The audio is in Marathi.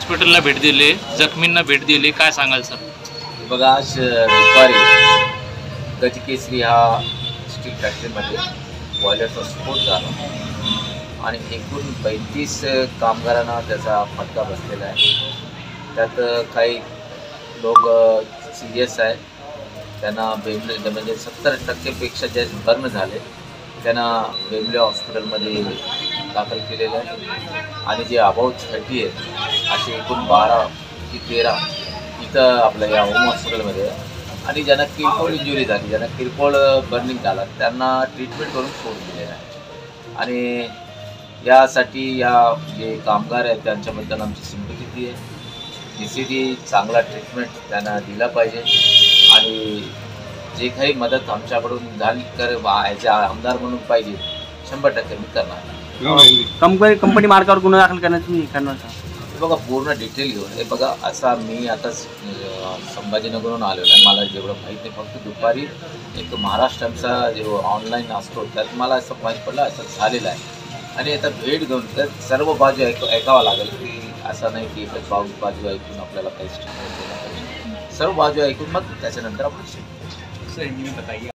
हॉस्पिटलला भेट दिली, जखमींना भेट दिली, काय सांगाल सर? बघा, आज दुपारी गजकेसरी हा स्टील फॅक्टरीमध्ये बॉयलरचा स्फोट झाला आणि एकूण 35 कामगारांना त्याचा फटका बसलेला आहे. त्यात काही लोक सिरियस आहे, त्यांना बेंबले म्हणजे 70% जे बर्न झाले त्यांना बेंबले हॉस्पिटलमध्ये दाखल केलेलं आहे आणि जे अबाउट 30 आहेत असे एकूण 12 की 13 इथं आपल्या या होम हॉस्पिटलमध्ये आणि ज्यांना किरकोळ इंजुरी झाली, ज्यांना किरकोळ बर्निंग झाला त्यांना ट्रीटमेंट करून सोडून दिलेलं आहे. आणि यासाठी या जे कामगार आहेत त्यांच्याबद्दल आमची सिंपॅथी आहे. निश्चितही चांगला ट्रीटमेंट त्यांना दिला पाहिजे आणि जे काही मदत आमच्याकडून झाली तर ॲज आमदार म्हणून पाहिजे 100% मी करणार. कंपनी मार्कावर गुन्हा दाखल करण्याची करणार. बघा, पूर्ण डिटेल घेऊन हे बघा, असा मी आता संभाजीनगरहून आलेलो आहे. मला जेवढं माहीत नाही, फक्त दुपारी एक महाराष्ट्राचा जो ऑनलाईन असतो त्यात मला असं माहीत पडलं असं झालेलं आहे. आणि आता भेट घेऊन तर सर्व बाजू ऐकावं लागेल की असं नाही की एकच बाजू ऐकून आपल्याला काही स्टेटमेंट देणं पाहिजे. सर्व बाजू ऐकून मग त्याच्यानंतर आपण